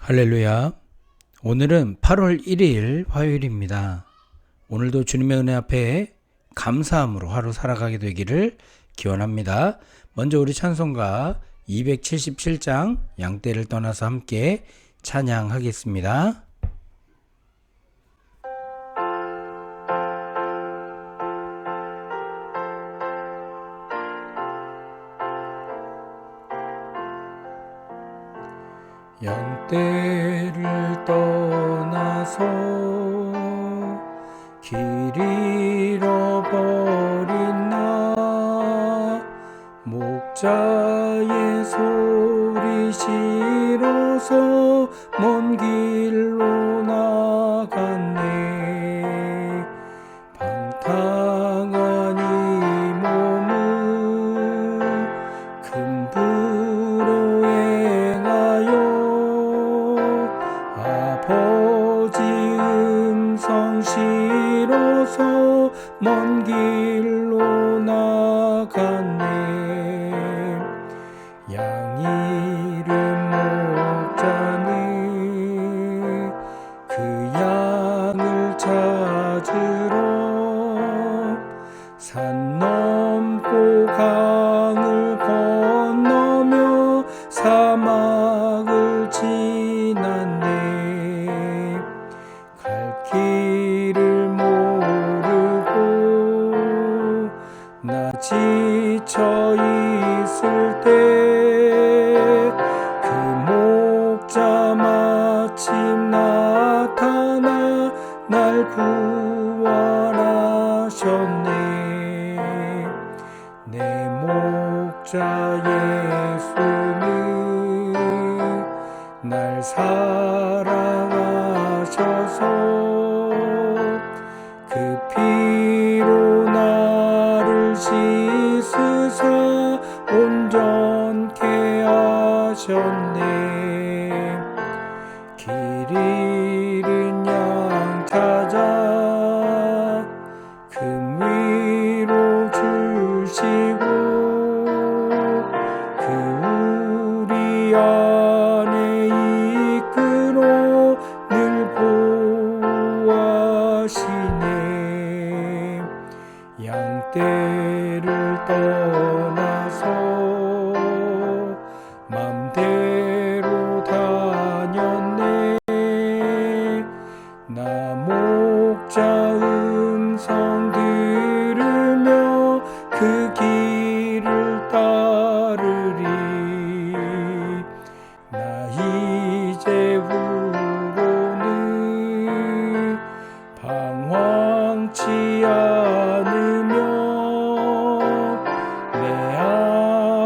할렐루야. 오늘은 8월 1일 화요일입니다. 오늘도 주님의 은혜 앞에 감사함으로 하루 살아가게 되기를 기원합니다. 먼저 우리 찬송가 277장 양떼를 떠나서 함께 찬양하겠습니다. 양떼를 떠나서 길 잃어버린 나 목자의 소리 싫어서 먼 길로 나갔네. 방탕한 이 몸은 큰 부로 행하여 아버지 음성 싫어서 먼 길로 나갔네. 양 잃은 목자는 그 양을 찾으러 산 넘고 강을 건너며 사막을 지났네. 갈 길을 모르고 나 지쳐 있을 때 그 목자 마침 나타나 날 구원하셨네. 내 목자 예수는 날 사랑하셔서 그 피로 나를 씻으사 온전케 하셨네. 길 잃은 양 찾아 금 위로 주시고 그 우리 안에 이끌어 늘 보호하시네. 양떼를 떠나서 맘대로 다녔네. 나 목자 음성 들으며 그 길을 따르리. 나 이제 후로는 방황치 않으며 내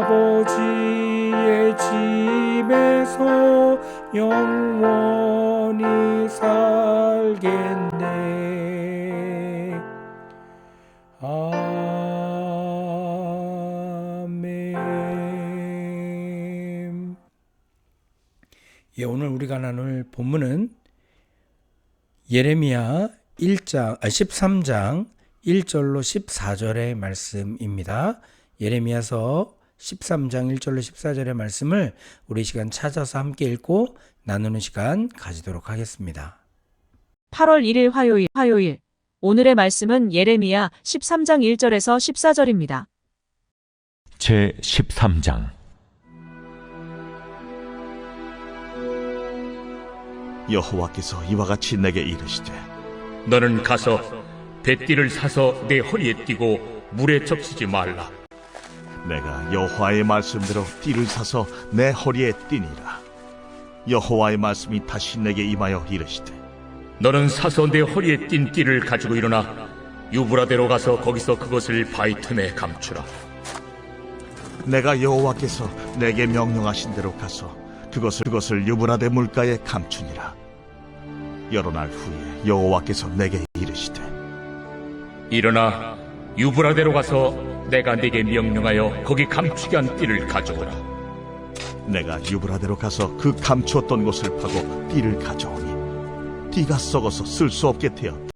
아버지의 집에서 영원히 살겠네. 아멘. 오늘 우리가 나눌 본문은 예레미야 13장 1절로 14절의 말씀입니다. 예레미야서 13장 1절로 14절의 말씀을 우리 시간 찾아서 함께 읽고 나누는 시간 가지도록 하겠습니다. 8월 1일 화요일. 오늘의 말씀은 예레미야 13장 1절에서 14절입니다. 제 13장. 여호와께서 이와 같이 내게 이르시되 너는 가서 뱃띠를 사서 내 허리에 띠고 물에 적시지 말라. 내가 여호와의 말씀대로 띠를 사서 내 허리에 띠니라. 여호와의 말씀이 다시 내게 임하여 이르시되 너는 사서 내 허리에 띈 띠를 가지고 일어나 유브라데로 가서 거기서 그것을 바위 틈에 감추라. 내가 여호와께서 내게 명령하신 대로 가서 그것을 유브라데 물가에 감추니라. 여러 날 후에 여호와께서 내게 이르시되 일어나 유브라데로 가서 내가 네게 명령하여 거기 감추게 한 띠를 가져오라. 내가 유브라데로 가서 그 감추었던 곳을 파고 띠를 가져오니 띠가 썩어서 쓸 수 없게 되었다.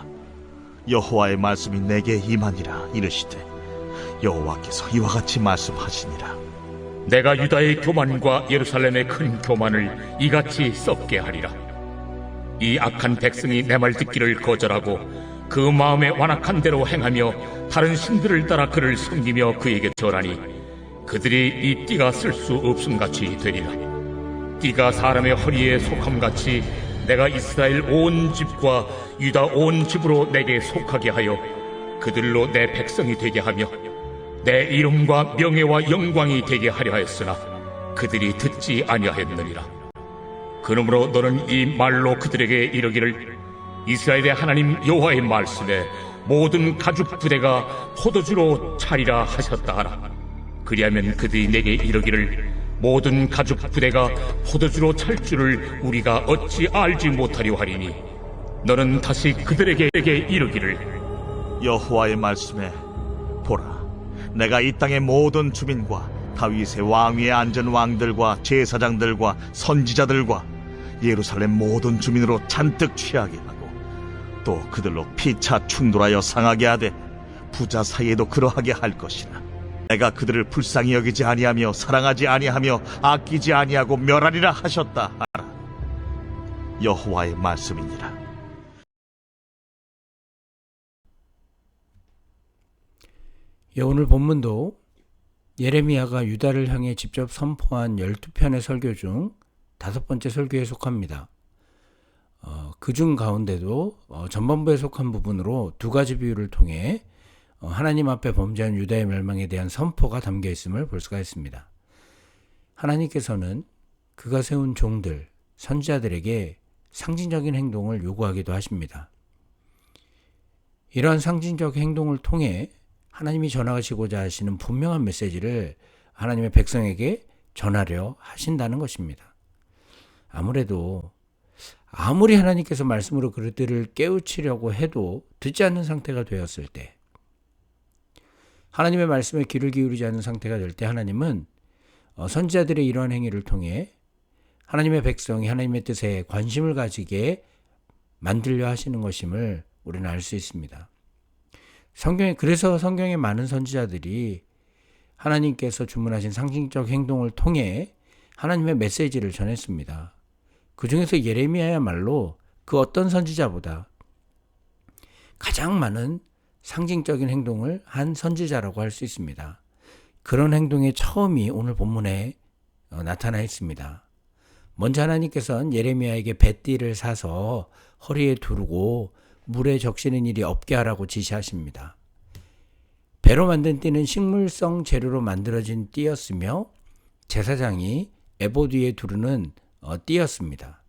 여호와의 말씀이 내게 임하니라. 이르시되 여호와께서 이와 같이 말씀하시니라. 내가 유다의 교만과 예루살렘의 큰 교만을 이같이 썩게 하리라. 이 악한 백성이 내 말 듣기를 거절하고 그 마음에 완악한 대로 행하며 다른 신들을 따라 그를 섬기며 그에게 절하니 그들이 이 띠가 쓸 수 없음같이 되리라. 띠가 사람의 허리에 속함같이 내가 이스라엘 온 집과 유다 온 집으로 내게 속하게 하여 그들로 내 백성이 되게 하며 내 이름과 명예와 영광이 되게 하려 하였으나 그들이 듣지 아니하였느니라. 그러므로 너는 이 말로 그들에게 이르기를 이스라엘의 하나님 여호와의 말씀에 모든 가죽 부대가 포도주로 차리라 하셨다 하라. 그리하면 그들이 내게 이르기를 모든 가죽 부대가 포도주로 찰 줄을 우리가 어찌 알지 못하려 하리니 너는 다시 그들에게 이르기를 여호와의 말씀에 보라, 내가 이 땅의 모든 주민과 다윗의 왕위에 앉은 왕들과 제사장들과 선지자들과 예루살렘 모든 주민으로 잔뜩 취하게 하고 또 그들로 피차 충돌하여 상하게 하되 부자 사이에도 그러하게 할 것이라. 내가 그들을 불쌍히 여기지 아니하며 사랑하지 아니하며 아끼지 아니하고 멸하리라 하셨다 하라. 여호와의 말씀이니라. 오늘 본문도 예레미야가 유다를 향해 직접 선포한 12편의 설교 중 5번째 설교에 속합니다. 그중 가운데도 전반부에 속한 부분으로 2가지 비유를 통해 하나님 앞에 범죄한 유다의 멸망에 대한 선포가 담겨 있음을 볼 수가 있습니다. 하나님께서는 그가 세운 종들, 선지자들에게 상징적인 행동을 요구하기도 하십니다. 이러한 상징적 행동을 통해 하나님이 전하시고자 하시는 분명한 메시지를 하나님의 백성에게 전하려 하신다는 것입니다. 아무래도 아무리 하나님께서 말씀으로 그들을 깨우치려고 해도 듣지 않는 상태가 되었을 때, 하나님의 말씀에 귀를 기울이지 않는 상태가 될 때 하나님은 선지자들의 이러한 행위를 통해 하나님의 백성이 하나님의 뜻에 관심을 가지게 만들려 하시는 것임을 우리는 알 수 있습니다. 그래서 성경의 많은 선지자들이 하나님께서 주문하신 상징적 행동을 통해 하나님의 메시지를 전했습니다. 그 중에서 예레미야야말로 그 어떤 선지자보다 가장 많은 상징적인 행동을 한 선지자라고 할 수 있습니다. 그런 행동의 처음이 오늘 본문에 나타나 있습니다. 먼저 하나님께서는 예레미야에게 뱃띠를 사서 허리에 두르고 물에 적시는 일이 없게 하라고 지시하십니다. 배로 만든 띠는 식물성 재료로 만들어진 띠였으며 제사장이 에봇 위에 두르는 띠였습니다.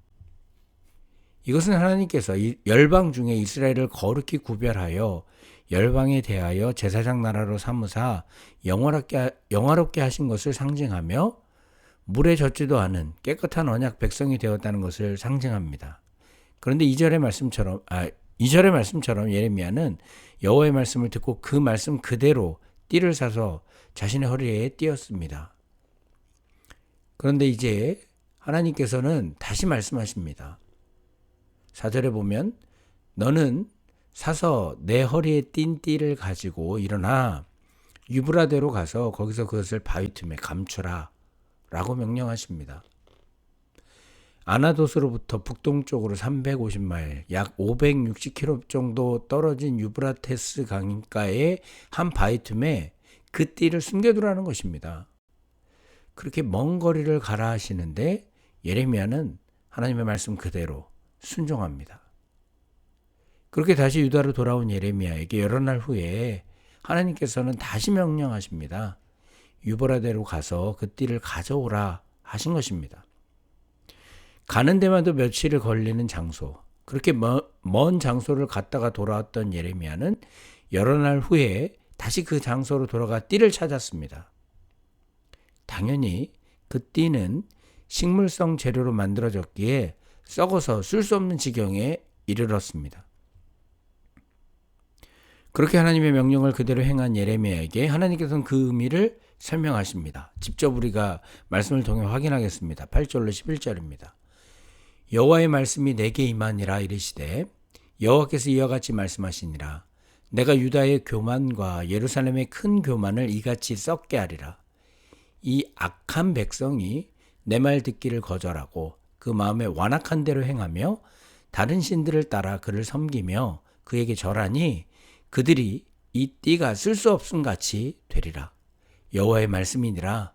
이것은 하나님께서 열방 중에 이스라엘을 거룩히 구별하여 열방에 대하여 제사장 나라로 삼으사 영화롭게 하신 것을 상징하며 물에 젖지도 않은 깨끗한 언약 백성이 되었다는 것을 상징합니다. 그런데 2절의 말씀처럼 예레미야는 여호와의 말씀을 듣고 그 말씀 그대로 띠를 사서 자신의 허리에 띄었습니다. 그런데 이제 하나님께서는 다시 말씀하십니다. 4절에 보면 너는 사서 내 허리에 띈 띠를 가지고 일어나 유브라데로 가서 거기서 그것을 바위 틈에 감추라 라고 명령하십니다. 아나도스로부터 북동쪽으로 350마일, 약 560km 정도 떨어진 유브라테스 강가의 한 바위 틈에 그 띠를 숨겨두라는 것입니다. 그렇게 먼 거리를 가라 하시는데 예레미야는 하나님의 말씀 그대로 순종합니다. 그렇게 다시 유다로 돌아온 예레미야에게 여러 날 후에 하나님께서는 다시 명령하십니다. 유브라데로 가서 그 띠를 가져오라 하신 것입니다. 가는 데마다 며칠을 걸리는 장소, 그렇게 먼 장소를 갔다가 돌아왔던 예레미야는 여러 날 후에 다시 그 장소로 돌아가 띠를 찾았습니다. 당연히 그 띠는 식물성 재료로 만들어졌기에 썩어서 쓸 수 없는 지경에 이르렀습니다. 그렇게 하나님의 명령을 그대로 행한 예레미야에게 하나님께서는 그 의미를 설명하십니다. 직접 우리가 말씀을 통해 확인하겠습니다. 8절로 11절입니다. 여호와의 말씀이 내게 임하니라 이르시되 여호와께서 이와 같이 말씀하시니라. 내가 유다의 교만과 예루살렘의 큰 교만을 이같이 썩게 하리라. 이 악한 백성이 내 말 듣기를 거절하고 그 마음에 완악한 대로 행하며 다른 신들을 따라 그를 섬기며 그에게 절하니 그들이 이 띠가 쓸 수 없음 같이 되리라. 여호와의 말씀이니라.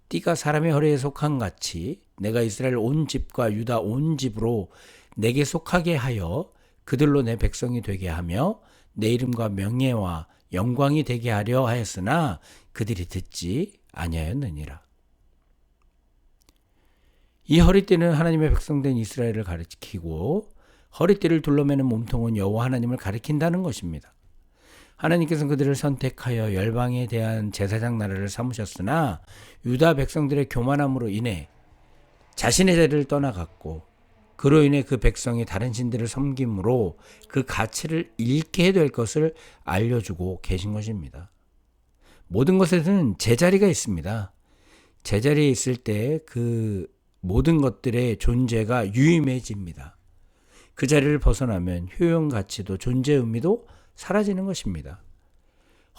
띠가 사람의 허리에 속한 같이 내가 이스라엘 온 집과 유다 온 집으로 내게 속하게 하여 그들로 내 백성이 되게 하며 내 이름과 명예와 영광이 되게 하려 하였으나 그들이 듣지 아니하였느니라. 이 허리띠는 하나님의 백성된 이스라엘을 가리키고 허리띠를 둘러매는 몸통은 여호와 하나님을 가리킨다는 것입니다. 하나님께서는 그들을 선택하여 열방에 대한 제사장 나라를 삼으셨으나 유다 백성들의 교만함으로 인해 자신의 자리를 떠나갔고 그로 인해 그 백성이 다른 신들을 섬김으로 그 가치를 잃게 될 것을 알려주고 계신 것입니다. 모든 것에는 제자리가 있습니다. 제자리에 있을 때 그 모든 것들의 존재가 유의미해집니다. 그 자리를 벗어나면 효용 가치도 존재 의미도 사라지는 것입니다.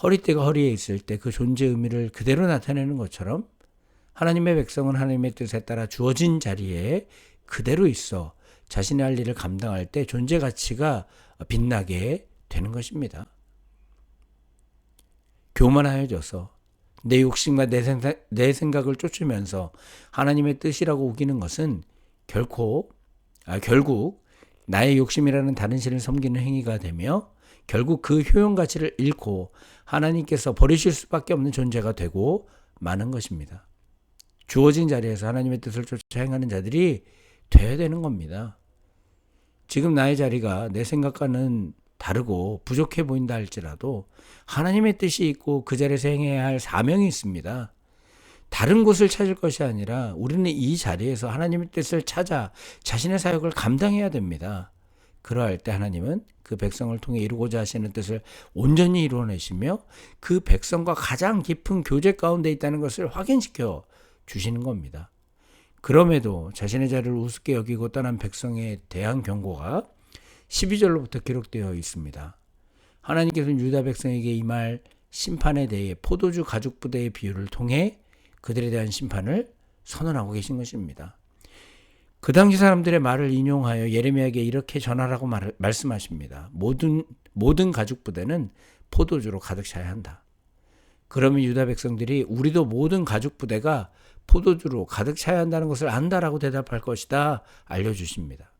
허리띠가 허리에 있을 때 그 존재 의미를 그대로 나타내는 것처럼 하나님의 백성은 하나님의 뜻에 따라 주어진 자리에 그대로 있어 자신의 할 일을 감당할 때 존재 가치가 빛나게 되는 것입니다. 교만하여져서 내 욕심과 내 생각을 쫓으면서 하나님의 뜻이라고 우기는 것은 결국 나의 욕심이라는 다른 신을 섬기는 행위가 되며 결국 그 효용 가치를 잃고 하나님께서 버리실 수밖에 없는 존재가 되고 마는 것입니다. 주어진 자리에서 하나님의 뜻을 쫓아 행하는 자들이 되어야 되는 겁니다. 지금 나의 자리가 내 생각과는 다르고 부족해 보인다 할지라도 하나님의 뜻이 있고 그 자리에서 행해야 할 사명이 있습니다. 다른 곳을 찾을 것이 아니라 우리는 이 자리에서 하나님의 뜻을 찾아 자신의 사역을 감당해야 됩니다. 그러할 때 하나님은 그 백성을 통해 이루고자 하시는 뜻을 온전히 이루어내시며 그 백성과 가장 깊은 교제 가운데 있다는 것을 확인시켜 주시는 겁니다. 그럼에도 자신의 자리를 우습게 여기고 떠난 백성에 대한 경고가 12절로부터 기록되어 있습니다. 하나님께서는 유다 백성에게 임할 심판에 대해 포도주 가죽 부대의 비유를 통해 그들에 대한 심판을 선언하고 계신 것입니다. 그 당시 사람들의 말을 인용하여 예레미야에게 이렇게 전하라고 말씀하십니다. 모든 가죽 부대는 포도주로 가득 차야 한다. 그러면 유다 백성들이 우리도 모든 가죽 부대가 포도주로 가득 차야 한다는 것을 안다라고 대답할 것이다 알려주십니다.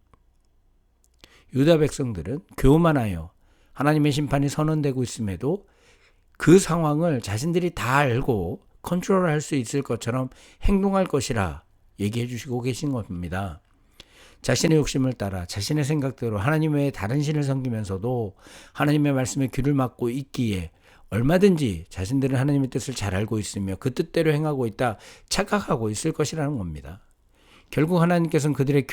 유다 백성들은 교만하여 하나님의 심판이 선언되고 있음에도 그 상황을 자신들이 다 알고 컨트롤할 수 있을 것처럼 행동할 것이라 얘기해 주시고 계신 겁니다. 자신의 욕심을 따라 자신의 생각대로 하나님 외에 다른 신을 섬기면서도 하나님의 말씀에 귀를 막고 있기에 얼마든지 자신들은 하나님의 뜻을 잘 알고 있으며 그 뜻대로 행하고 있다 착각하고 있을 것이라는 겁니다. 결국 하나님께서는 그들의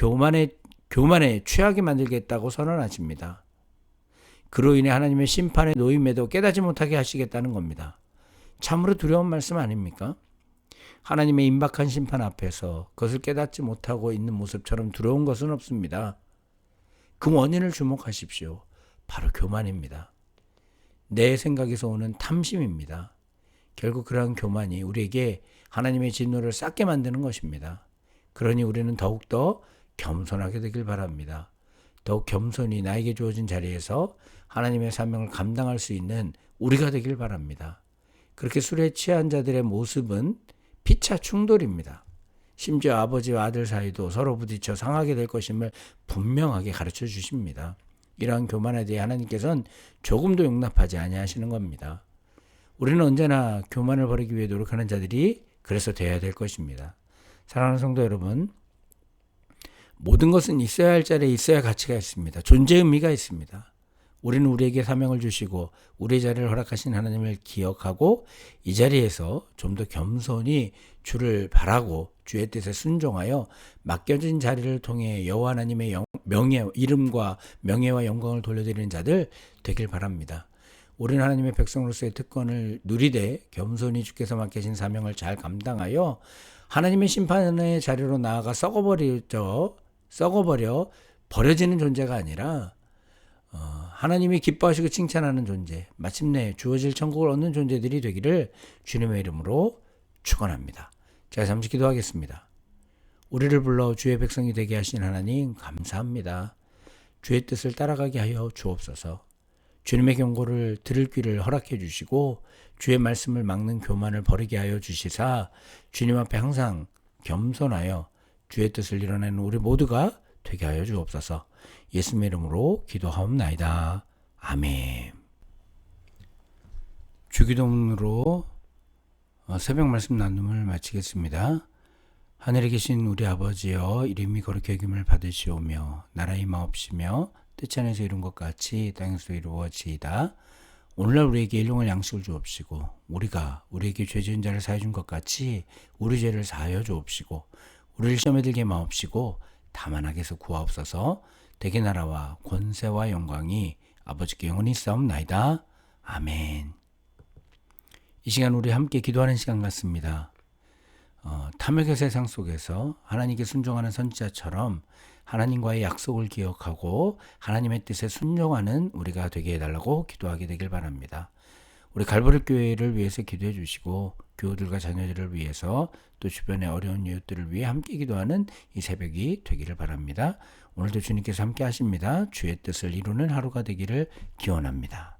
교만에 취하게 만들겠다고 선언하십니다. 그로 인해 하나님의 심판의 노임에도 깨닫지 못하게 하시겠다는 겁니다. 참으로 두려운 말씀 아닙니까? 하나님의 임박한 심판 앞에서 그것을 깨닫지 못하고 있는 모습처럼 두려운 것은 없습니다. 그 원인을 주목하십시오. 바로 교만입니다. 내 생각에서 오는 탐심입니다. 결국 그러한 교만이 우리에게 하나님의 진노를 쌓게 만드는 것입니다. 그러니 우리는 더욱더 겸손하게 되길 바랍니다. 더욱 겸손히 나에게 주어진 자리에서 하나님의 사명을 감당할 수 있는 우리가 되길 바랍니다. 그렇게 술에 취한 자들의 모습은 피차 충돌입니다. 심지어 아버지와 아들 사이도 서로 부딪혀 상하게 될 것임을 분명하게 가르쳐 주십니다. 이러한 교만에 대해 하나님께서는 조금도 용납하지 아니하시는 겁니다. 우리는 언제나 교만을 버리기 위해 노력하는 자들이 그래서 되어야 될 것입니다. 사랑하는 성도 여러분, 모든 것은 있어야 할 자리에 있어야 가치가 있습니다. 존재 의미가 있습니다. 우리는 우리에게 사명을 주시고 우리의 자리를 허락하신 하나님을 기억하고 이 자리에서 좀 더 겸손히 주를 바라고 주의 뜻에 순종하여 맡겨진 자리를 통해 여호와 하나님의 이름과 명예와 영광을 돌려드리는 자들 되길 바랍니다. 우리는 하나님의 백성으로서의 특권을 누리되 겸손히 주께서 맡기신 사명을 잘 감당하여 하나님의 심판의 자리로 나아가 썩어버려 버려지는 존재가 아니라 하나님이 기뻐하시고 칭찬하는 존재, 마침내 주어질 천국을 얻는 존재들이 되기를 주님의 이름으로 축원합니다. 제가 잠시 기도하겠습니다. 우리를 불러 주의 백성이 되게 하신 하나님 감사합니다. 주의 뜻을 따라가게 하여 주옵소서. 주님의 경고를 들을 귀를 허락해 주시고 주의 말씀을 막는 교만을 버리게 하여 주시사 주님 앞에 항상 겸손하여 주의 뜻을 이뤄내는 우리 모두가 되게 하여 주옵소서. 예수님의 이름으로 기도하옵나이다. 아멘. 주기도문으로 새벽 말씀 나눔을 마치겠습니다. 하늘에 계신 우리 아버지여, 이름이 거룩히 여김을 받으시오며 나라의 임하옵시며 뜻이 하늘에서 이룬 것 같이 땅에서도 이루어지이다. 오늘날 우리에게 일용할 양식을 주옵시고 우리가 우리에게 죄 지은 자를 사해 준 것 같이 우리 죄를 사하여 주옵시고 우리를 시험에 들게 마옵시고 다만 악에서 구하옵소서. 대개 나라와 권세와 영광이 아버지께 영원히 있사옵나이다. 아멘. 이 시간 우리 함께 기도하는 시간 같습니다. 탐욕의 세상 속에서 하나님께 순종하는 선지자처럼 하나님과의 약속을 기억하고 하나님의 뜻에 순종하는 우리가 되게 해달라고 기도하게 되길 바랍니다. 우리 갈보리 교회를 위해서 기도해 주시고 교우들과 자녀들을 위해서 또 주변의 어려운 이웃들을 위해 함께 기도하는 이 새벽이 되기를 바랍니다. 오늘도 주님께서 함께 하십니다. 주의 뜻을 이루는 하루가 되기를 기원합니다.